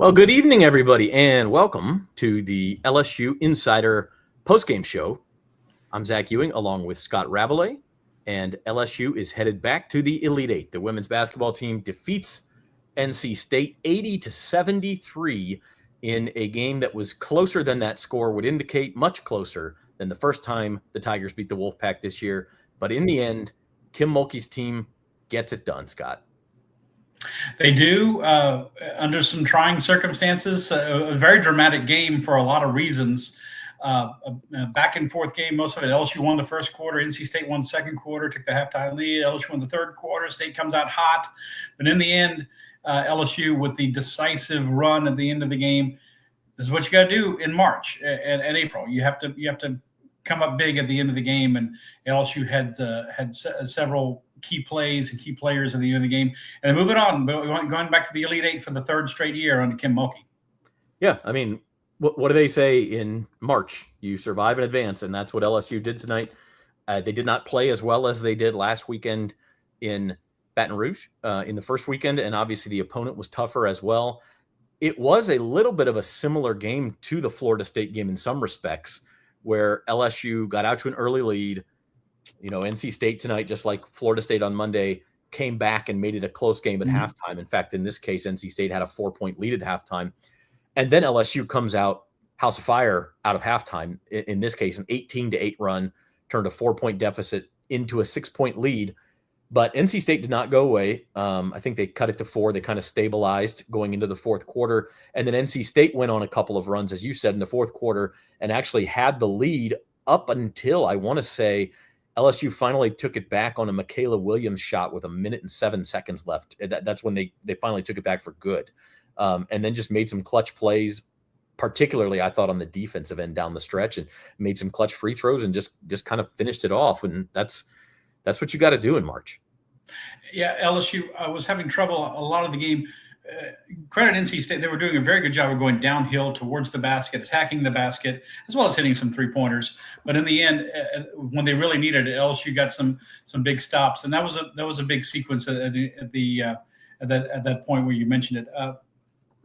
Well, good evening, everybody, and welcome to the LSU Insider postgame show. I'm Zach Ewing, along with Scott Rabelais, and LSU is headed back to the Elite Eight. The women's basketball team defeats NC State 80-73 in a game that was closer than that score would indicate, much closer than the first time the Tigers beat the Wolfpack this year. But in the end, Kim Mulkey's team gets it done, Scott. They do, under some trying circumstances. A very dramatic game for a lot of reasons. A back and forth game, most of it. LSU won the first quarter. NC State won the second quarter, took the halftime lead. LSU won the third quarter. State comes out hot. But in the end, LSU with the decisive run at the end of the game. This is what you got to do in March and April. You have to come up big at the end of the game. And LSU had several key plays and key players at the end of the game. And moving on, going back to the Elite Eight for the third straight year under Kim Mulkey. Yeah, I mean, what do they say in March? You survive in advance, and that's what LSU did tonight. They did not play as well as they did last weekend in Baton Rouge in the first weekend, and obviously the opponent was tougher as well. It was a little bit of a similar game to the Florida State game in some respects, where LSU got out to an early lead. You know, NC State tonight, just like Florida State on Monday, came back and made it a close game at halftime. In fact, in this case, NC State had a 4-point lead at halftime. And then LSU comes out, house of fire out of halftime. In this case, an 18-8 run turned a 4-point deficit into a 6-point lead. But NC State did not go away. I think they cut it to 4. They kind of stabilized going into the fourth quarter. And then NC State went on a couple of runs, as you said, in the fourth quarter and actually had the lead up until, I want to say, LSU finally took it back on a Michaela Williams shot with 1 minute and 7 seconds left. That's when they finally took it back for good. And then just made some clutch plays, particularly, I thought, on the defensive end down the stretch, and made some clutch free throws and just kind of finished it off. And that's what you got to do in March. Yeah, LSU was having trouble a lot of the game. Credit NC State. They were doing a very good job of going downhill towards the basket, attacking the basket, as well as hitting some three-pointers. But in the end, when they really needed it, LSU got some big stops, and that was a big sequence at that point where you mentioned it.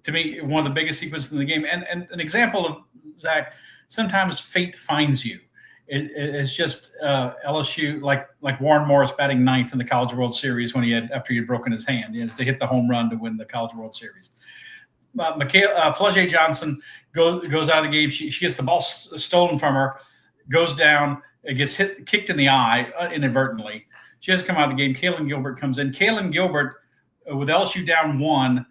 To me, one of the biggest sequences in the game, and an example of, Zach, sometimes fate finds you. It's just LSU, like Warren Morris batting ninth in the College World Series after he had broken his hand, to hit the home run to win the College World Series. Flau'jae Johnson goes out of the game. She gets the ball stolen from her, goes down, it gets kicked in the eye inadvertently. She has to come out of the game. Kaylin Gilbert comes in. Kaylin Gilbert, with LSU down 1,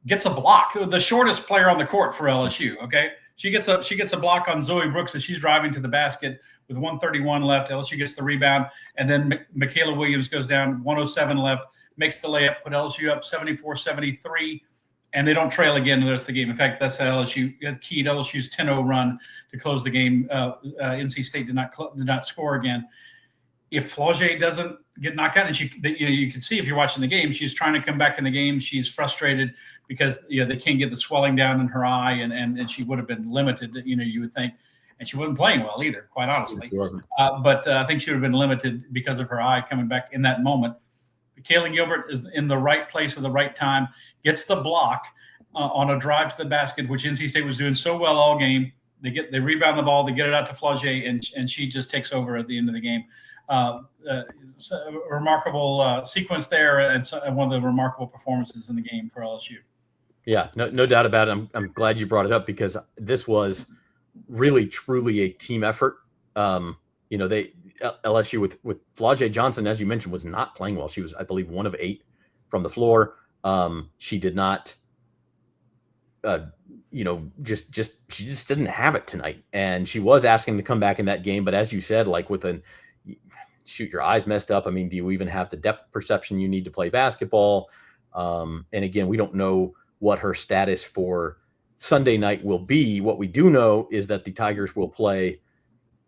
gets a block. The shortest player on the court for LSU. Okay, she gets a block on Zoe Brooks as she's driving to the basket. With 1:31 left, LSU gets the rebound, and then Michaela Williams goes down, 1:07 left, makes the layup, put LSU up 74-73, and they don't trail again in the rest of the game. In fact, that's how LSU keyed LSU's 10-0 run to close the game. NC State did not score again. If Flau'jae doesn't get knocked out, and you can see if you're watching the game, she's trying to come back in the game. She's frustrated because they can't get the swelling down in her eye, and she would have been limited. You would think. And she wasn't playing well either, quite honestly. She wasn't. But I think she would have been limited because of her eye coming back in that moment. Kaylin Gilbert is in the right place at the right time, gets the block on a drive to the basket, which NC State was doing so well all game. They rebound the ball, they get it out to Flau'jae, and she just takes over at the end of the game. It's a remarkable sequence there, and one of the remarkable performances in the game for LSU. Yeah, no doubt about it. I'm glad you brought it up because this was really truly a team effort. LSU with Flau'jae Johnson, as you mentioned, was not playing well. She was, I believe, 1 of 8 from the floor. She did not, she just didn't have it tonight. And she was asking to come back in that game, but as you said, like shoot, your eyes messed up. I mean, do you even have the depth perception you need to play basketball? And again, we don't know what her status for Sunday night will be. What we do know is that the Tigers will play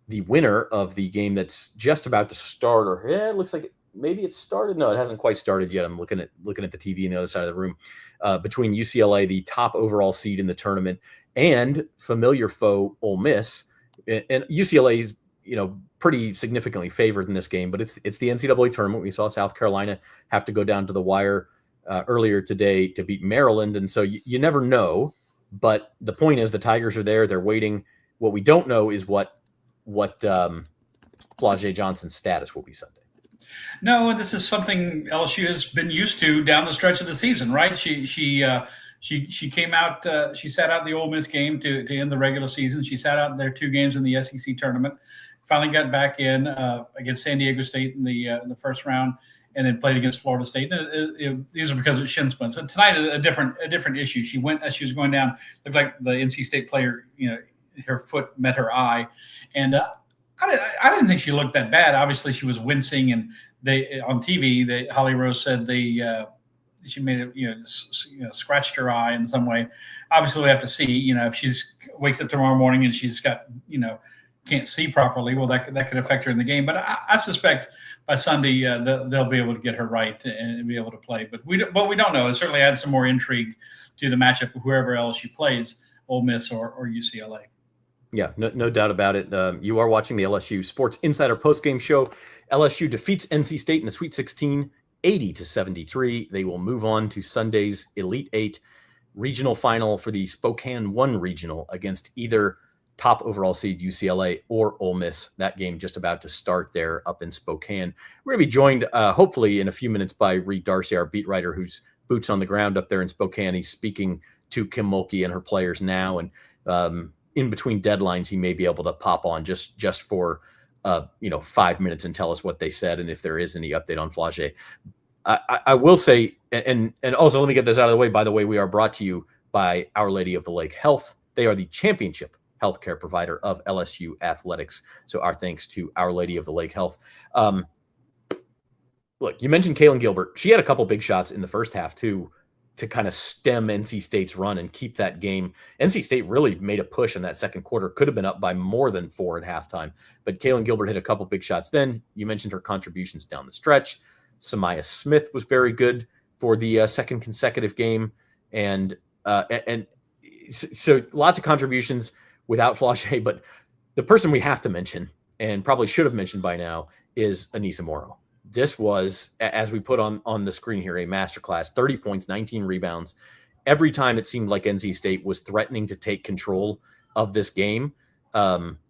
the winner of the game that's just about to start. It looks like maybe it started. No, it hasn't quite started yet. I'm looking at the TV on the other side of the room. Between UCLA, the top overall seed in the tournament, and familiar foe Ole Miss. And UCLA is, pretty significantly favored in this game, but it's the NCAA tournament. We saw South Carolina have to go down to the wire earlier today to beat Maryland, and so you never know But the point is the Tigers are there. They're waiting. What we don't know is what Flau'jae Johnson's status will be Sunday. No, and this is something LSU has been used to down the stretch of the season, right? She came out. She sat out the Ole Miss game to end the regular season. She sat out their 2 games in the SEC tournament. Finally got back in against San Diego State in the first round, and then played against Florida State. These are because of shin splints. But tonight is a different issue. She went as she was going down. Looked like the NC State player, her foot met her eye, and I didn't think she looked that bad. Obviously, she was wincing, and they on TV. Holly Rose said she made it, scratched her eye in some way. Obviously, we have to see, if she's wakes up tomorrow morning and she's got, can't see properly. Well, that could affect her in the game. But I suspect by Sunday they'll be able to get her right and be able to play. But we don't know. It certainly adds some more intrigue to the matchup of whoever else she plays, Ole Miss or UCLA. Yeah, no doubt about it. You are watching the LSU Sports Insider postgame show. LSU defeats NC State in the Sweet 16, 80-73. They will move on to Sunday's Elite 8 regional final for the Spokane 1 regional against either top overall seed UCLA or Ole Miss. That game just about to start there up in Spokane. We're going to be joined hopefully in a few minutes by Reed Darcy, our beat writer, who's boots on the ground up there in Spokane. He's speaking to Kim Mulkey and her players now, and in between deadlines, he may be able to pop on just for 5 minutes and tell us what they said and if there is any update on Flau'jae. I will say, and also let me get this out of the way. By the way, we are brought to you by Our Lady of the Lake Health. They are the championship healthcare provider of LSU athletics. So our thanks to Our Lady of the Lake Health. Look, you mentioned Kaylin Gilbert. She had a couple big shots in the first half too, to kind of stem NC State's run and keep that game. NC State really made a push in that second quarter. Could have been up by more than 4 at halftime. But Kaylin Gilbert hit a couple big shots then. You mentioned her contributions down the stretch. Samaya Smith was very good for the second consecutive game. And so lots of contributions without Flau'jae. But the person we have to mention, and probably should have mentioned by now, is Anissa Morrow. This was, as we put on the screen here, a masterclass. 30 points, 19 rebounds. Every time it seemed like NC State was threatening to take control of this game, Anissa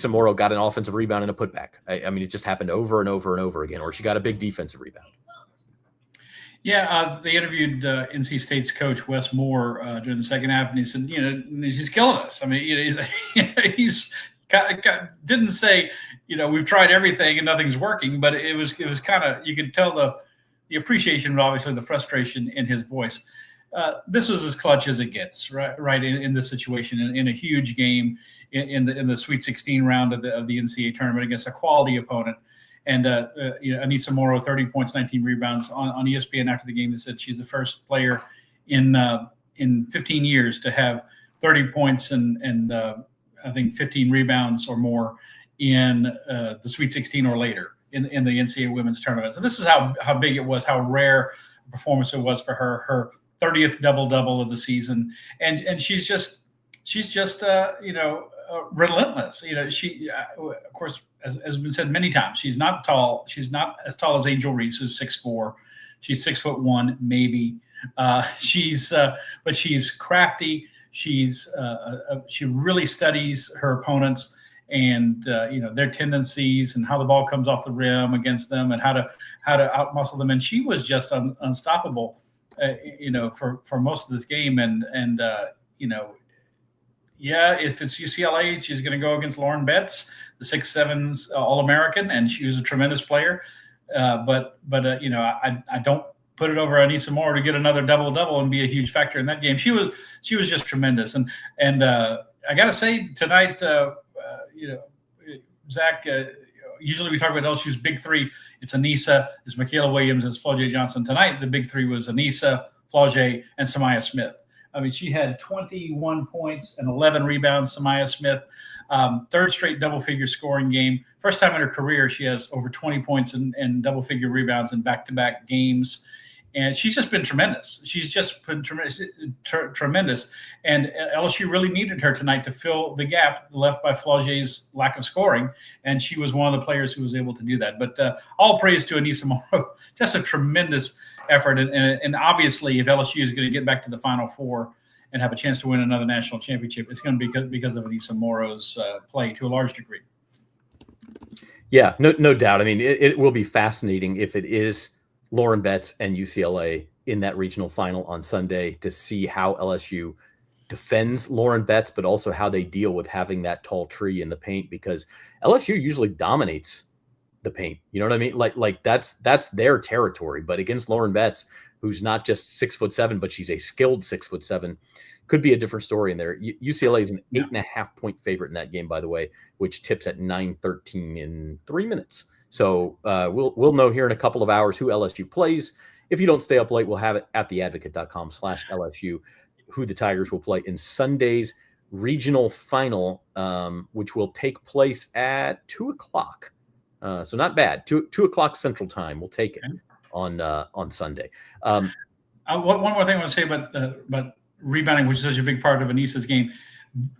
Morrow got an offensive rebound and a putback. I mean, it just happened over and over and over again, or she got a big defensive rebound. Yeah, they interviewed NC State's coach, Wes Moore, during the second half, and he said, she's killing us. I mean, he's didn't say, we've tried everything and nothing's working, but it was kind of, you could tell the appreciation, but obviously the frustration in his voice. This was as clutch as it gets, right in this situation, in a huge game in the Sweet 16 round of the NCAA tournament against a quality opponent. And Anissa Morrow, 30 points, 19 rebounds on ESPN after the game. They said she's the first player in 15 years to have 30 points and I think 15 rebounds or more in the Sweet 16 or later in the NCAA women's tournament. So this is how big it was, how rare a performance it was for her 30th double-double of the season. And she's just relentless. She, of course, as has been said many times, she's not tall. She's not as tall as Angel Reese, who's 6'4". She's 6'1", maybe. But she's crafty. She really studies her opponents and their tendencies and how the ball comes off the rim against them and how to outmuscle them. And she was just unstoppable, for most of this game. If it's UCLA, she's going to go against Lauren Betts, the 6'7" All-American, and she was a tremendous player. I don't put it over Anissa Morrow to get another double-double and be a huge factor in that game. She was just tremendous. And I got to say tonight, Zach, usually we talk about LSU's big three. It's Anissa, it's Michaela Williams, it's Flau'jae Johnson. Tonight, the big three was Anissa, Flau'jae, and Samaya Smith. I mean, she had 21 points and 11 rebounds, Samaya Smith. Third straight double-figure scoring game. First time in her career she has over 20 points and double-figure rebounds in back-to-back games. And she's just been tremendous. She's just been tremendous. And LSU really needed her tonight to fill the gap left by Flau'jae's lack of scoring. And she was one of the players who was able to do that. But all praise to Anissa Morrow. Just a tremendous effort. And obviously, if LSU is going to get back to the Final Four and have a chance to win another national championship, it's going to be because of Anissa Moro's play to a large degree. Yeah, no doubt. I mean, it will be fascinating if it is Lauren Betts and UCLA in that regional final on Sunday to see how LSU defends Lauren Betts, but also how they deal with having that tall tree in the paint, because LSU usually dominates the paint. You know what I mean? Like that's their territory. But against Lauren Betts, who's not just 6'7", but she's a skilled 6'7", could be a different story in there. UCLA is an 8.5 point favorite in that game, by the way, which tips at 9:13 in 3 minutes. So we'll know here in a couple of hours who LSU plays. If you don't stay up late, we'll have it at theadvocate.com/LSU, who the Tigers will play in Sunday's regional final, which will take place at 2 o'clock. So not bad. 2 o'clock Central Time. We'll take it on Sunday. One more thing I want to say about rebounding, which is such a big part of Anissa's game.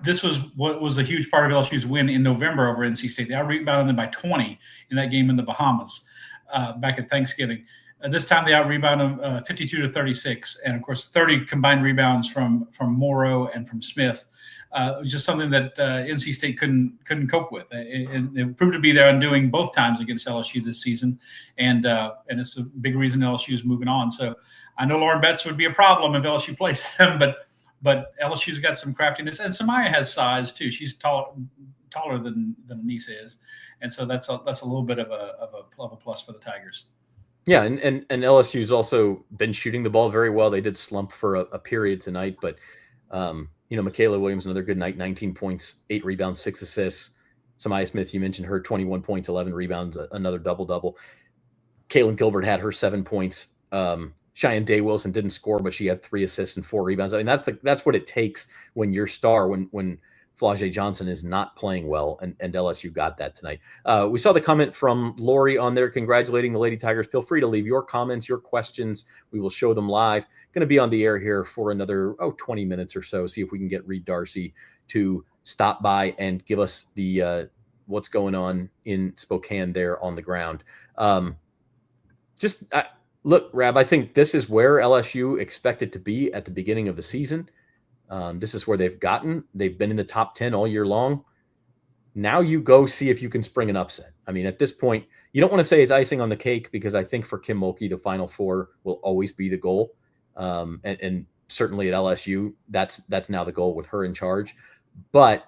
This was what was a huge part of LSU's win in November over NC State. They out-rebounded them by 20 in that game in the Bahamas back at Thanksgiving. This time they out-rebounded them 52-36, and of course 30 combined rebounds from Morrow and from Smith. Just something that NC State couldn't cope with. It proved to be their undoing both times against LSU this season, and it's a big reason LSU is moving on. So I know Lauren Betts would be a problem if LSU plays them, but LSU's got some craftiness, and Samaya has size too. She's taller than Anissa is, and so that's a little bit of a plus for the Tigers. Yeah, and LSU's also been shooting the ball very well. They did slump for a period tonight, but Michaela Williams, another good night, 19 points, 8 rebounds, 6 assists. Samaya Smith, you mentioned her, 21 points, 11 rebounds, another double-double. Kaylin Gilbert had her 7 points. Cheyenne Day Wilson didn't score, but she had 3 assists and 4 rebounds. I mean, that's what it takes when your star, when Flau'jae Johnson is not playing well, and LSU got that tonight. We saw the comment from Lori on there congratulating the Lady Tigers. Feel free to leave your comments, your questions. We will show them live. Going to be on the air here for another 20 minutes or so. See if we can get Reed Darcy to stop by and give us the what's going on in Spokane there on the ground. Look, Rab, I think this is where LSU expected to be at the beginning of the season. This is where they've gotten. They've been in the top 10 all year long. Now you go see if you can spring an upset. I mean, at this point, you don't want to say it's icing on the cake, because I think for Kim Mulkey, the Final Four will always be the goal. And certainly at LSU, that's now the goal with her in charge. But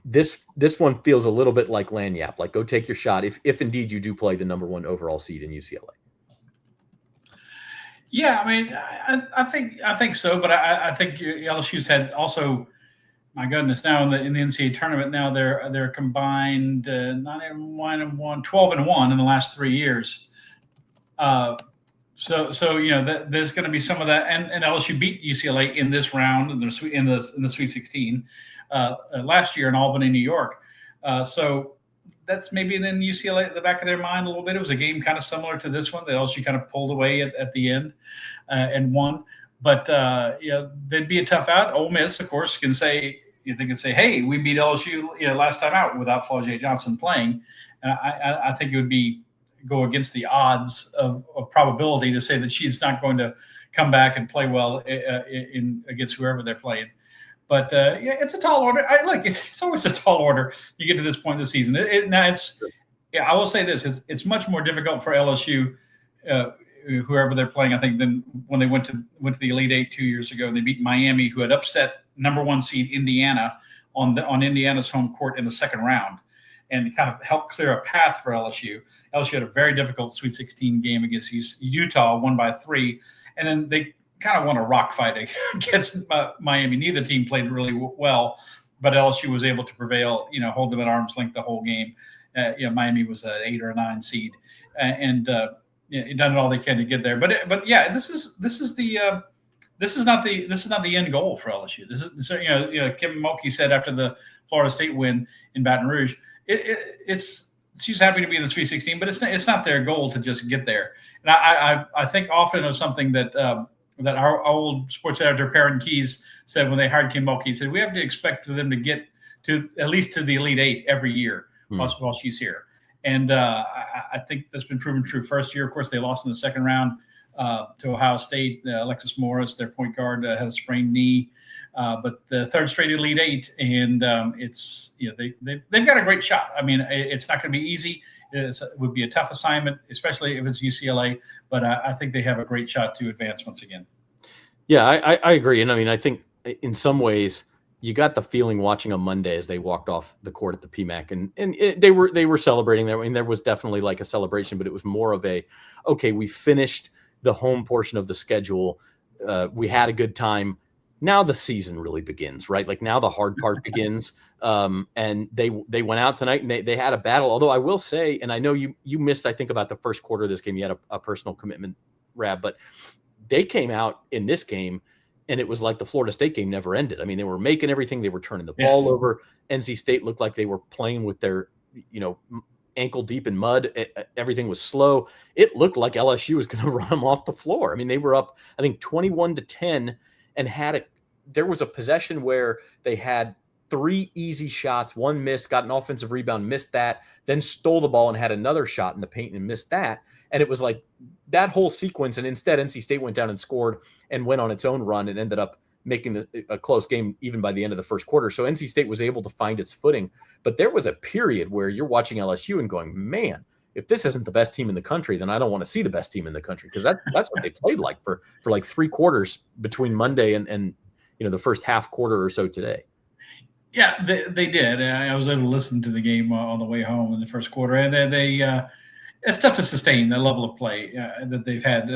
this one feels a little bit like Lanyap. Like, go take your shot if indeed you do play the number 1 overall seed in UCLA. Yeah, I mean, I think so, but I think LSU's had also, my goodness, now in the NCAA tournament, now they're combined 9-1, 12-1 in the last 3 years. So there's going to be some of that, and LSU beat UCLA in this round in the Sweet 16 last year in Albany, New York. So that's maybe in UCLA at the back of their mind a little bit. It was a game kind of similar to this one that LSU kind of pulled away at the end and won. But they'd be a tough out. Ole Miss, of course, they can say, hey, we beat LSU last time out without Flau'jae Johnson playing. And I think it would go against the odds of probability to say that she's not going to come back and play well against whoever they're playing. But it's a tall order. It's always a tall order. You get to this point in the season. I will say this: it's much more difficult for LSU, whoever they're playing, I think, than when they went to the Elite Eight 2 years ago and they beat Miami, who had upset number 1 seed Indiana on Indiana's home court in the second round, and kind of helped clear a path for LSU. LSU had a very difficult Sweet 16 game against Utah, won by 3, and then they kind of won a rock fight against Miami. Neither team played really well, but LSU was able to prevail, hold them at arm's length the whole game. Miami was an 8 or a 9 seed, and done all they can to get there. But this is not the end goal for LSU. This is Kim Mulkey said after the Florida State win in Baton Rouge, she's happy to be in the Sweet 16, but it's not their goal to just get there. And I think often of something that our old sports editor Perrin Keyes said when they hired Kim Mulkey. He said we have to expect for them to get to at least to the Elite Eight every year while she's here. And I think that's been proven true. First year, of course, they lost in the second round to Ohio State. Alexis Morris, their point guard, had a sprained knee. But the third straight Elite Eight, and they've got a great shot. I mean, it's not going to be easy. It would be a tough assignment, especially if it's UCLA. But I think they have a great shot to advance once again. Yeah, I agree. And I mean, I think in some ways you got the feeling watching on Monday as they walked off the court at the PMAC, and they were celebrating there. I mean, there was definitely like a celebration, but it was more of a, okay, we finished the home portion of the schedule. We had a good time. Now the season really begins, right? Like now the hard part begins. And they went out tonight and they had a battle. Although I will say, and I know you missed, I think, about the first quarter of this game. You had a personal commitment, Rab, but they came out in this game and it was like the Florida State game never ended. I mean, they were making everything. They were turning the ball over. NC State looked like they were playing with their, ankle deep in mud. Everything was slow. It looked like LSU was going to run them off the floor. I mean, they were up, I think, 21-10 and there was a possession where they had 3 easy shots, 1 missed, got an offensive rebound, missed that, then stole the ball and had another shot in the paint and missed that. And it was like that whole sequence. And instead, NC State went down and scored and went on its own run and ended up making a close game even by the end of the first quarter. So NC State was able to find its footing. But there was a period where you're watching LSU and going, man, if this isn't the best team in the country, then I don't want to see the best team in the country, because that's what they played like for like 3 quarters between Monday and the first half quarter or so today. Yeah, they did. I was able to listen to the game on the way home in the first quarter, and it's tough to sustain the level of play that they've had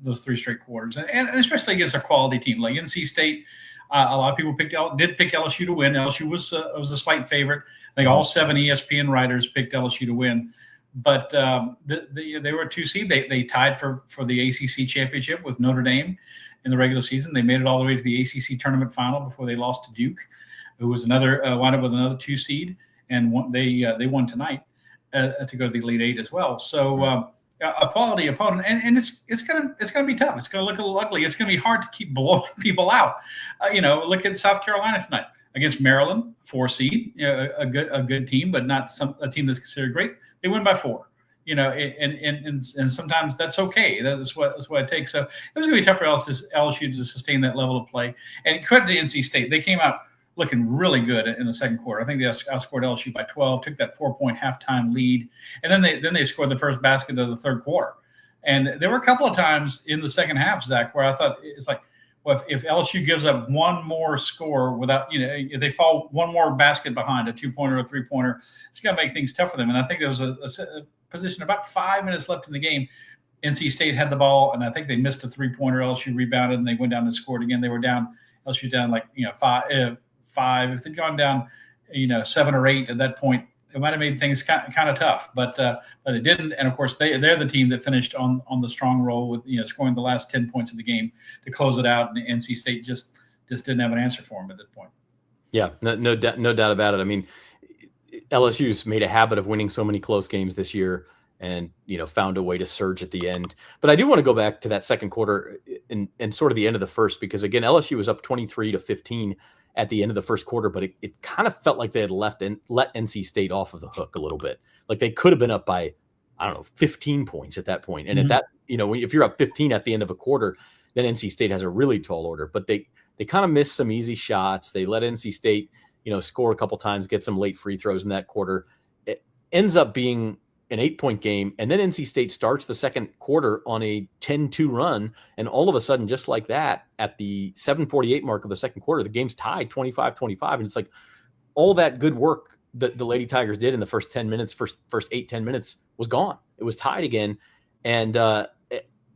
those 3 straight quarters, and especially against a quality team like NC State. A lot of people did pick LSU to win. LSU was a slight favorite. I think all 7 ESPN writers picked LSU to win, but they were a 2 seed. They tied for the ACC championship with Notre Dame in the regular season. They made it all the way to the ACC tournament final before they lost to Duke, who was wound up with another 2 seed, and they won tonight to go to the Elite Eight as well. So a quality opponent, and it's gonna be tough. It's gonna look a little ugly. It's gonna be hard to keep blowing people out. Look at South Carolina tonight against Maryland, 4 seed, a good team, but not a team that's considered great. They win by 4. And sometimes that's okay. That's what it takes. So it was going to be tough for LSU to sustain that level of play. And credit to NC State, they came out looking really good in the second quarter. I think they outscored LSU by 12, took that 4-point halftime lead, and then they scored the first basket of the third quarter. And there were a couple of times in the second half, Zach, where I thought it's like, well, if LSU gives up one more score without, if they fall one more basket behind, a 2-pointer or a 3-pointer, it's going to make things tough for them. And I think there was a position about 5 minutes left in the game. NC State had the ball, and I think they missed a 3-pointer. LSU rebounded, and they went down and scored again. They were down. LSU down like 5. If they'd gone down 7 or 8 at that point, it might have made things kind of tough. But they didn't. And of course, they're the team that finished on the strong roll with scoring the last 10 points of the game to close it out. And NC State just didn't have an answer for them at that point. Yeah, no doubt about it. I mean, LSU's made a habit of winning so many close games this year, and found a way to surge at the end. But I do want to go back to that second quarter and sort of the end of the first, because again, LSU was up 23-15 at the end of the first quarter, but it kind of felt like they had let NC State off of the hook a little bit. Like they could have been up by, 15 points at that point. And at that, if you're up 15 at the end of a quarter, then NC State has a really tall order. But they kind of missed some easy shots. They let NC State, score a couple times, get some late free throws in that quarter. It ends up being an 8-point game. And then NC State starts the second quarter on a 10-2 run. And all of a sudden, just like that, at the 7:48 mark of the second quarter, the game's tied 25-25. And it's like all that good work that the Lady Tigers did in the first 10 minutes, first 8-10 minutes was gone. It was tied again. And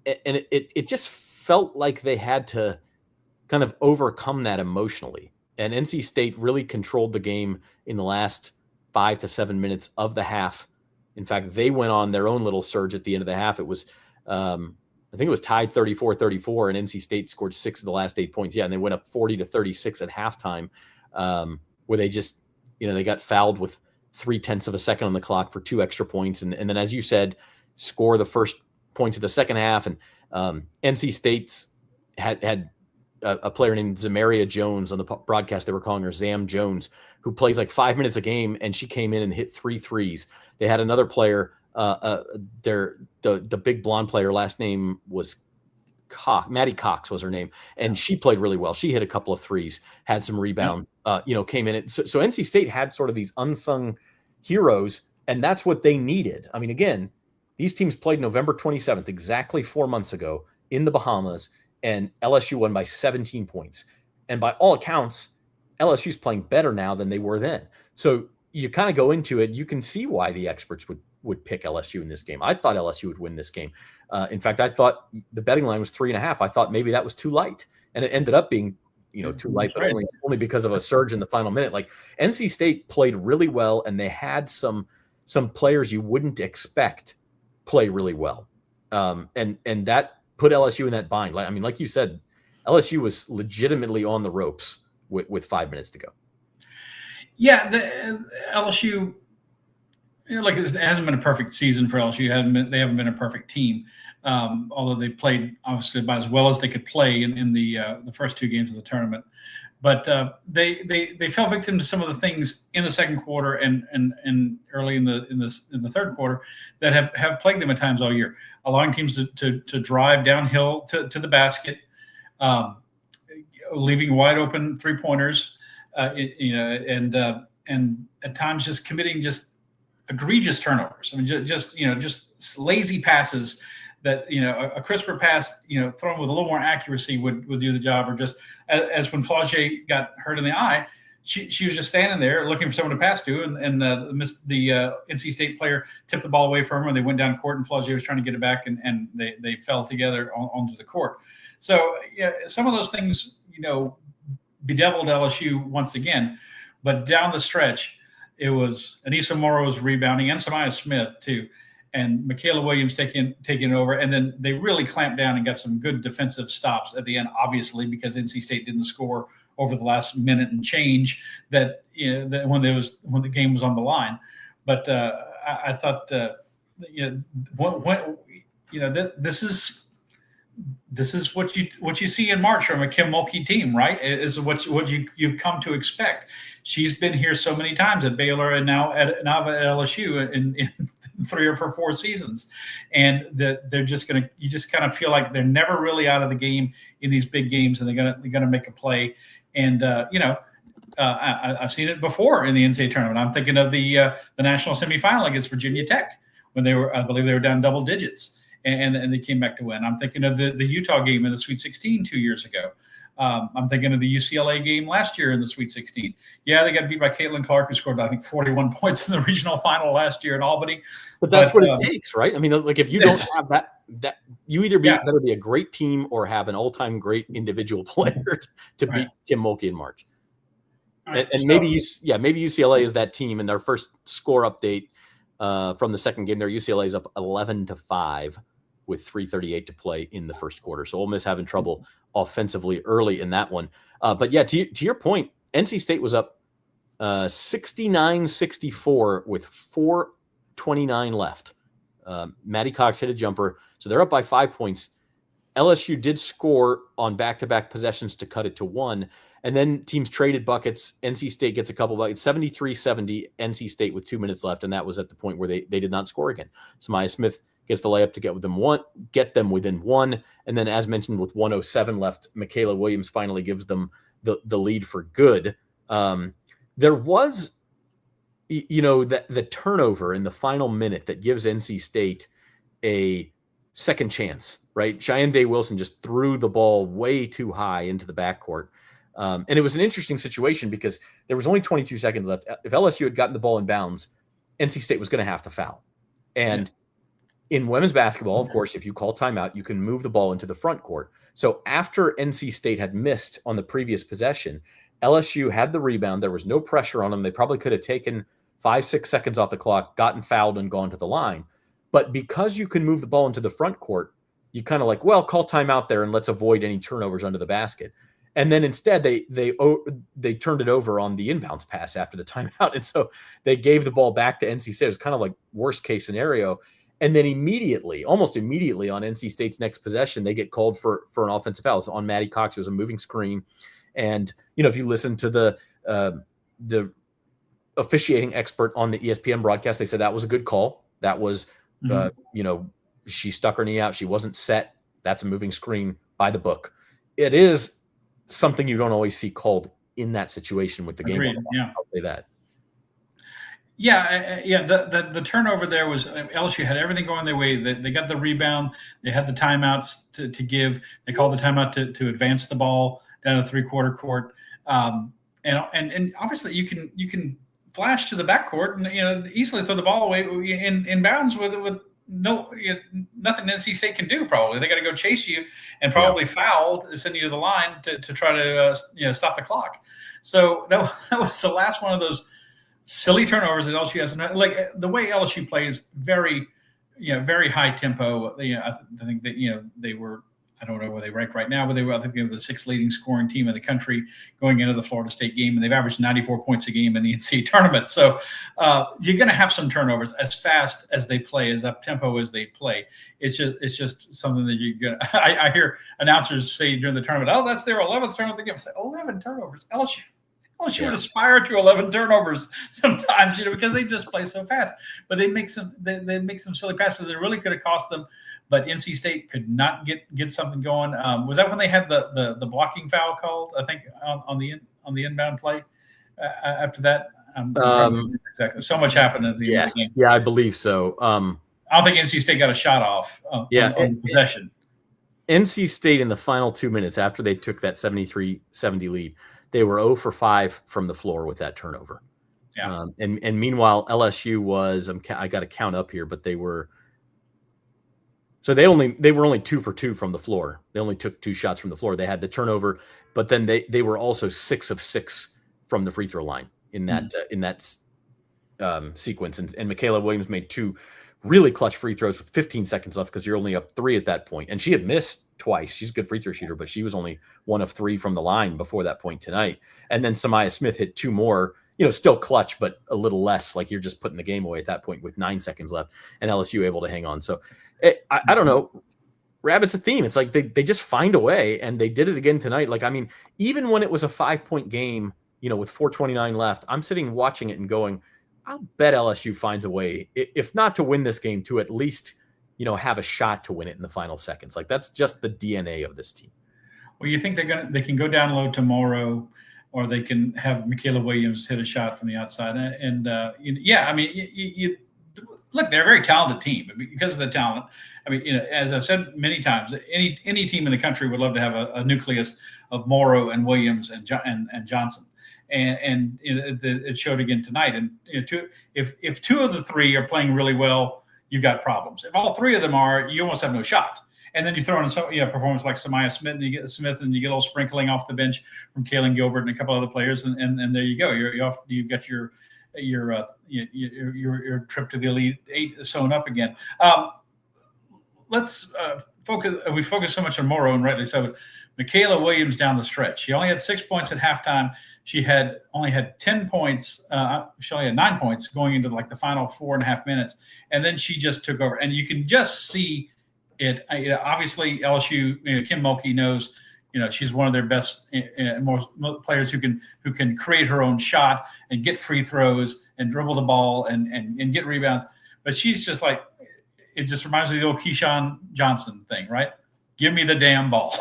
it just felt like they had to kind of overcome that emotionally. And NC State really controlled the game in the last 5 to 7 minutes of the half. In fact, they went on their own little surge at the end of the half. It was, I think it was tied 34-34, and NC State scored 6 of the last 8 points. Yeah, and they went up 40-36 at halftime, where they just, they got fouled with 0.3 of a second on the clock for 2 extra points. And then, as you said, score the first points of the second half. And NC State's had a player named Zamaria Jones on the broadcast. They were calling her Zam Jones, who plays like 5 minutes a game, and she came in and hit 3 threes. They had another player, the big blonde player, last name was Maddie Cox was her name, and she played really well. She hit a couple of threes, had some rebounds, came in. So NC State had sort of these unsung heroes, and that's what they needed. I mean, again, these teams played November 27th, exactly 4 months ago in the Bahamas, and LSU won by 17 points. And by all accounts, LSU's playing better now than they were then. So you kind of go into it, you can see why the experts would pick LSU in this game. I thought LSU would win this game. In fact, I thought the betting line was 3.5. I thought maybe that was too light, and it ended up being too light, but only because of a surge in the final minute. Like NC State played really well, and they had some players you wouldn't expect play really well, and that put LSU in that bind. Like you said, LSU was legitimately on the ropes with 5 minutes to go. Yeah, the LSU. It hasn't been a perfect season for LSU. They haven't been a perfect team, although they played obviously about as well as they could play in the first 2 games of the tournament. But they fell victim to some of the things in the second quarter and early in the third quarter that have plagued them at times all year, allowing teams to drive downhill to the basket, leaving wide open 3-pointers, and at times just committing egregious turnovers. I mean, just lazy passes that, a crisper pass, thrown with a little more accuracy would do the job. Or just as when Flaugier got hurt in the eye, she was just standing there looking for someone to pass to, and the NC State player tipped the ball away from her, and they went down court, and Flaugier was trying to get it back, and they fell together onto the court. So some of those things, bedeviled LSU once again, but down the stretch, it was Anissa Morrow's rebounding and Samaya Smith too, and Michaela Williams taking over. And then they really clamped down and got some good defensive stops at the end, obviously, because NC State didn't score over the last minute and change that when the game was on the line. But I thought this is what you see in March from a Kim Mulkey team, right? Is what you've come to expect. She's been here so many times at Baylor and now at LSU in 3 or 4 seasons, and they're just you just kind of feel like they're never really out of the game in these big games, and they're gonna make a play. And I've seen it before in the NCAA tournament. I'm thinking of the national semifinal against Virginia Tech when I believe they were down double digits. And they came back to win. I'm thinking of the Utah game in the Sweet 16 2 years ago. I'm thinking of the UCLA game last year in the Sweet 16. Yeah, they got beat by Caitlin Clark, who scored, I think, 41 points in the regional final last year in Albany. But that's what it takes, right? I mean, like if you don't have that you either better be a great team or have an all-time great individual player to beat Kim Mulkey in March. Right. And maybe UCLA is that team. In their first score update from the second game, their UCLA is up 11-5 with 3:38 to play in the first quarter. So Ole Miss having trouble offensively early in that one. But yeah, to your point, NC State was up 69-64 with 4:29 left. Maddie Cox hit a jumper, so they're up by 5 points. LSU did score on back-to-back possessions to cut it to 1, and then teams traded buckets. NC State gets a couple buckets, 73-70, NC State with 2 minutes left, and that was at the point where they did not score again. Samaya Smith gets the layup to get them within 1, and then, as mentioned, with 1:07 left, Michaela Williams finally gives them the lead for good. There was, the turnover in the final minute that gives NC State a second chance, right? Cheyenne Day Wilson just threw the ball way too high into the backcourt. And it was an interesting situation because there was only 22 seconds left. If LSU had gotten the ball in bounds, NC State was going to have to foul. And in women's basketball, of course, if you call timeout, you can move the ball into the front court. So after NC State had missed on the previous possession, LSU had the rebound. There was no pressure on them. They probably could have taken 5-6 seconds off the clock, gotten fouled, and gone to the line. But because you can move the ball into the front court, you kind of call timeout there and let's avoid any turnovers under the basket. And then instead they turned it over on the inbounds pass after the timeout. And so they gave the ball back to NC State. It was kind of like worst case scenario. And then almost immediately on NC State's next possession, they get called for an offensive foul. So on Maddie Cox, it was a moving screen. And, if you listen to the officiating expert on the ESPN broadcast, they said that was a good call. That was, she stuck her knee out. She wasn't set. That's a moving screen by the book. It is something you don't always see called in that situation with the game. Agreed. Yeah. I'll say that. Yeah, yeah. The turnover there was LSU had everything going their way. They got the rebound. They had the timeouts to give. They called the timeout to advance the ball down to 3/4 court. And obviously you can flash to the backcourt and easily throw the ball away in bounds with no nothing NC State can do. Probably they got to go chase you and probably foul to send you to the line to try to stop the clock. So that was the last one of those silly turnovers that LSU has. Like the way LSU plays, very high tempo. I think that they were. I don't know where they rank right now, but I think they were the 6th leading scoring team in the country going into the Florida State game, and they've averaged 94 points a game in the NCAA tournament. So you're going to have some turnovers as fast as they play, as up tempo as they play. It's just something that you're going to. I hear announcers say during the tournament, "Oh, that's their 11th turnover of the game." I say, 11 turnovers, LSU would aspire to 11 turnovers sometimes, because they just play so fast. But they make some silly passes that really could have cost them. But NC State could not get something going. Was that when they had the blocking foul called? I think on the inbound play. After that, exactly. So much happened at the end of the game. Yeah, I believe so. I don't think NC State got a shot off. On possession. NC State in the final 2 minutes after they took that 73-70 lead, they were 0 for 5 from the floor with that turnover. Yeah. And meanwhile, LSU was, I got to count up here, but they were. So they were only 2 for 2 from the floor. They only took 2 shots from the floor. They had the turnover, but then they were also 6 of 6 from the free throw line in that sequence. And Michaela Williams made 2 really clutch free throws with 15 seconds left because you're only up 3 at that point. And she had missed twice. She's a good free throw shooter, but she was only 1 of 3 from the line before that point tonight. And then Samaya Smith hit 2 more, still clutch, but a little less, like you're just putting the game away at that point with 9 seconds left, and LSU able to hang on. So I don't know. Rabbit's a theme. It's like they just find a way, and they did it again tonight. Like, I mean, even when it was a 5-point game, with 4:29 left, I'm sitting watching it and going, I'll bet LSU finds a way, if not to win this game, to at least, have a shot to win it in the final seconds. Like, that's just the DNA of this team. Well, you think they can go down low tomorrow, or they can have Michaela Williams hit a shot from the outside. And I mean, you look, they're a very talented team because of the talent. I mean, as I've said many times, any team in the country would love to have a nucleus of Morrow and Williams and Johnson. And it showed again tonight. And if 2 of the 3 are playing really well, you've got problems. If all 3 of them are, you almost have no shot. And then you throw in some performance like Samaya Smith, and you get a little sprinkling off the bench from Kaylin Gilbert and a couple other players, and there you go. You're off. You've got your trip to the Elite 8 sewn up again. Let's focus. We focus so much on Morrow, and rightly so. But Michaela Williams down the stretch. She only had 6 points at halftime. She only had 10 points. She only had 9 points going into like the final 4.5 minutes, and then she just took over. And you can just see it. Obviously, LSU. Kim Mulkey knows. She's one of their best most players who can create her own shot and get free throws and dribble the ball and get rebounds. But she's just like, it just reminds me of the old Keyshawn Johnson thing, right? Give me the damn ball.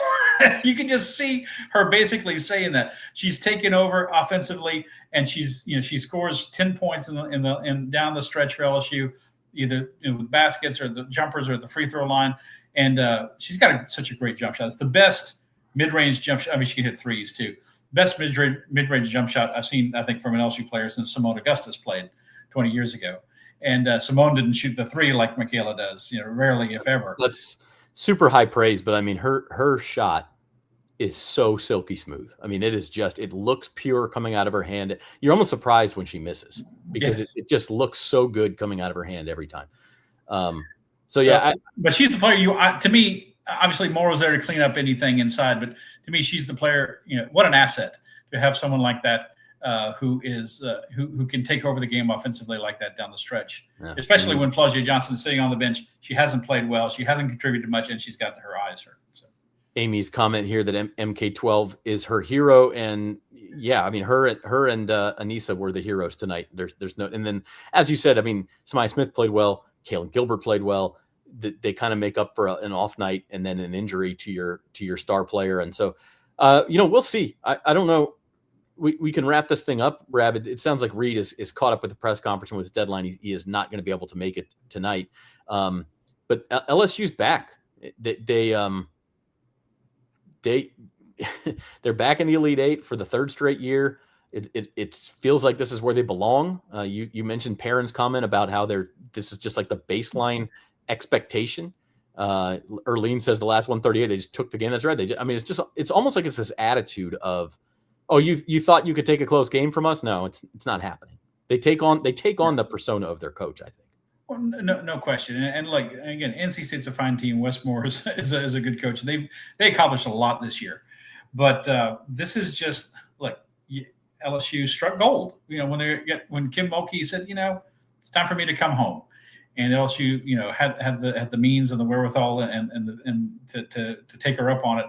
You can just see her basically saying that. She's taken over offensively, and she scores 10 points in down the stretch for LSU, either with baskets or the jumpers or at the free throw line. And she's got such a great jump shot. It's the best mid-range jump shot. I mean, she can hit threes too. Best mid-range jump shot I've seen, I think, from an LSU player since Simone Augustus played 20 years ago. And Simone didn't shoot the 3 like Michaela does, rarely, if ever. That's super high praise, but I mean, her shot is so silky smooth. I mean, it looks pure coming out of her hand. You're almost surprised when she misses because it just looks so good coming out of her hand every time. But she's the player to me, obviously Morrow's there to clean up anything inside, but to me, she's the player, what an asset to have someone like that who can take over the game offensively like that down the stretch, especially when Flausia Johnson is sitting on the bench. She hasn't played well. She hasn't contributed much, and she's got her eyes hurt. So. Amy's comment here that MK12 is her hero. And yeah, I mean, her and Anissa were the heroes tonight. There's no, and then as you said, I mean, Samaya Smith played well. Kaylin Gilbert played well. they kind of make up for an off night and then an injury to your star player. And so, we'll see. I don't know. We can wrap this thing up, Rab. It sounds like Reed is caught up with the press conference and with the deadline. He is not going to be able to make it tonight. But LSU's back. They're back in the Elite Eight for the third straight year. It feels like this is where they belong. You mentioned Perrin's comment about how this is just like the baseline expectation. Erlene says the last 138, they just took the game. That's right. It's almost like it's this attitude of, oh, you thought you could take a close game from us? No, it's not happening. They take on the persona of their coach, I think. Well, no question. And like, again, NC State's a fine team. Westmore is a good coach. They accomplished a lot this year, but this is just like LSU struck gold. When Kim Mulkey said, it's time for me to come home, and LSU, had the means and the wherewithal and to take her up on it.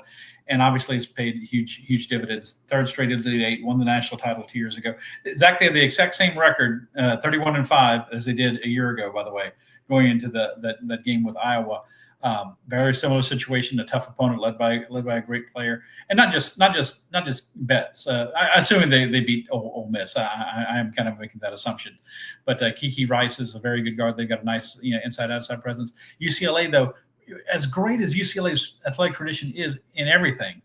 And obviously, it's paid huge dividends. Third straight Elite Eight, won the national title 2 years ago. Exactly, they have the exact same record, 31-5, as they did a year ago. By the way, going into that game with Iowa, very similar situation. A tough opponent led by a great player, and not just Betts. I assuming they beat Ole Miss. I am kind of making that assumption, but Kiki Rice is a very good guard. They've got a nice inside-outside presence. UCLA though, as great as UCLA's athletic tradition is in everything,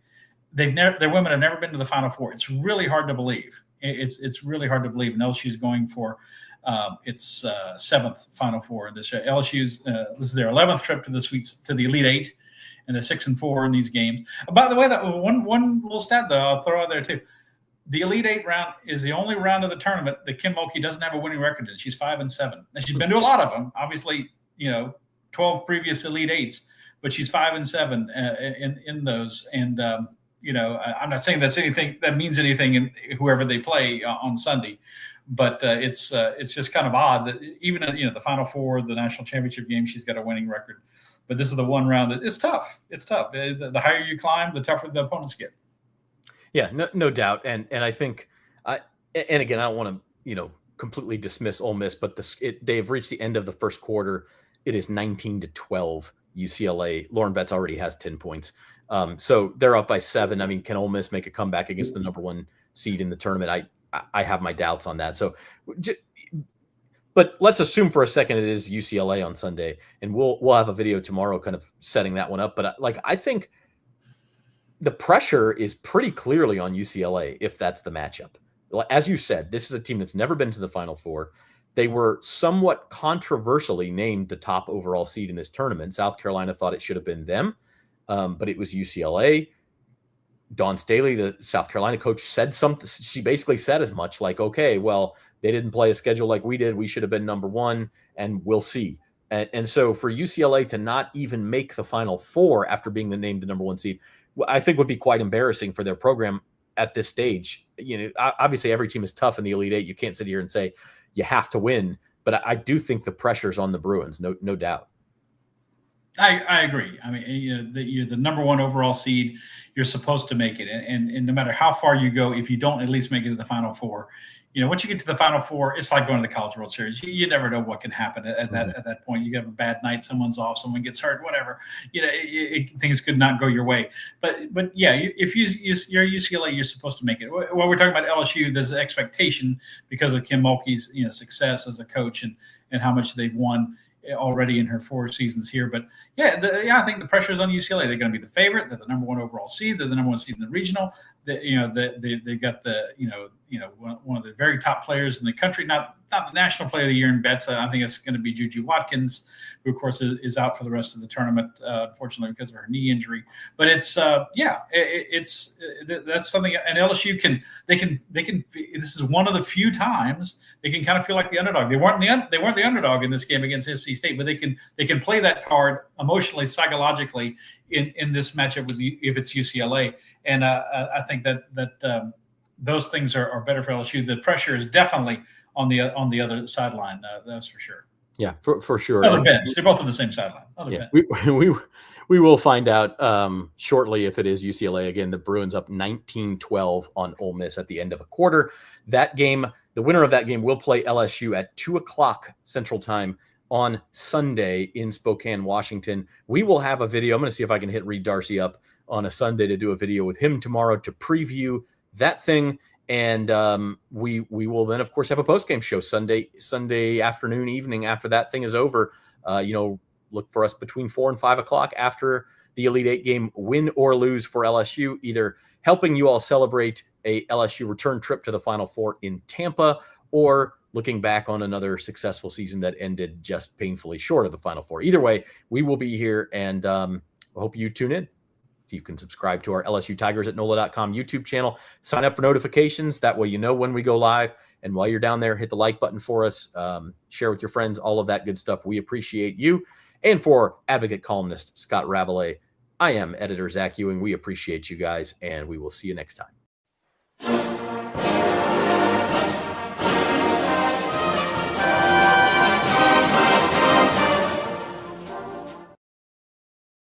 their women have never been to the Final Four. It's really hard to believe. It's really hard to believe. And LSU's going for its seventh Final Four in this year. LSU's this is their 11th trip to the Elite Eight, and they're 6-4 in these games. By the way, that one little stat though I'll throw out there too. The Elite Eight round is the only round of the tournament that Kim Mulkey doesn't have a winning record in. She's 5-7, and she's been to a lot of them. Obviously, 12 previous Elite Eights, but she's 5-7 in those. And I'm not saying that means anything in whoever they play on Sunday, but it's just kind of odd that even the Final Four, the national championship game, she's got a winning record. But this is the one round that it's tough. It's tough. The higher you climb, the tougher the opponents get. Yeah, no doubt. And I think, and again, I don't want to completely dismiss Ole Miss, but they've reached the end of the first quarter. It is 19-12 UCLA. Lauren Betts already has 10 points. So they're up by 7. I mean, can Ole Miss make a comeback against the number 1 seed in the tournament? I have my doubts on that. So, but let's assume for a second it is UCLA on Sunday, and we'll have a video tomorrow kind of setting that one up. But I think the pressure is pretty clearly on UCLA if that's the matchup. As you said, this is a team that's never been to the Final Four. They were somewhat controversially named the top overall seed in this tournament. South Carolina thought it should have been them, but it was UCLA. Dawn Staley, the South Carolina coach, said something. She basically said as much, like, okay, well, they didn't play a schedule like we did. We should have been number 1, and we'll see. And so for UCLA to not even make the Final Four after being named the number 1 seed, I think would be quite embarrassing for their program at this stage. Obviously every team is tough in the Elite Eight. You can't sit here and say you have to win, but I do think the pressure's on the Bruins, no doubt. I agree. I mean, you're the number 1 overall seed. You're supposed to make it, and no matter how far you go, if you don't at least make it to the Final Four, once you get to the Final Four, it's like going to the College World Series. You never know what can happen at that point. You have a bad night, someone's off, someone gets hurt, whatever. Things could not go your way. But yeah, if you're UCLA, you're supposed to make it. When we're talking about LSU, there's an expectation because of Kim Mulkey's success as a coach and how much they've won already in her 4 seasons here. But I think the pressure is on UCLA. They're going to be the favorite. They're the number 1 overall seed. They're the number 1 seed in the regional. They've got one of the very top players in the country, not the national player of the year in Betts. I think it's going to be Juju Watkins, who of course is out for the rest of the tournament, unfortunately because of her knee injury. But it's that's something. And LSU can. This is one of the few times they can kind of feel like the underdog. They weren't the underdog in this game against NC State, but they can play that card emotionally, psychologically in this matchup if it's UCLA. And I think that those things are better for LSU. The pressure is definitely on the other sideline. That's for sure. Yeah, for sure. Other bench. They're both on the same sideline. We will find out shortly if it is UCLA. Again, the Bruins up 19-12 on Ole Miss at the end of a quarter. That game, the winner of that game will play LSU at 2:00 Central Time on Sunday in Spokane, Washington. We will have a video. I'm going to see if I can hit Reed Darcy up on a Sunday to do a video with him tomorrow to preview that thing. And we will then, of course, have a post-game show Sunday afternoon, evening after that thing is over. Look for us between 4 and 5 o'clock after the Elite Eight game, win or lose for LSU, either helping you all celebrate a LSU return trip to the Final Four in Tampa, or looking back on another successful season that ended just painfully short of the Final Four. Either way, we will be here, and I hope you tune in. You can subscribe to our LSU Tigers at NOLA.com YouTube channel. Sign up for notifications. That way you know when we go live. And while you're down there, hit the like button for us. Share with your friends, all of that good stuff. We appreciate you. And for advocate columnist Scott Ravelet, I am editor Zach Ewing. We appreciate you guys, and we will see you next time.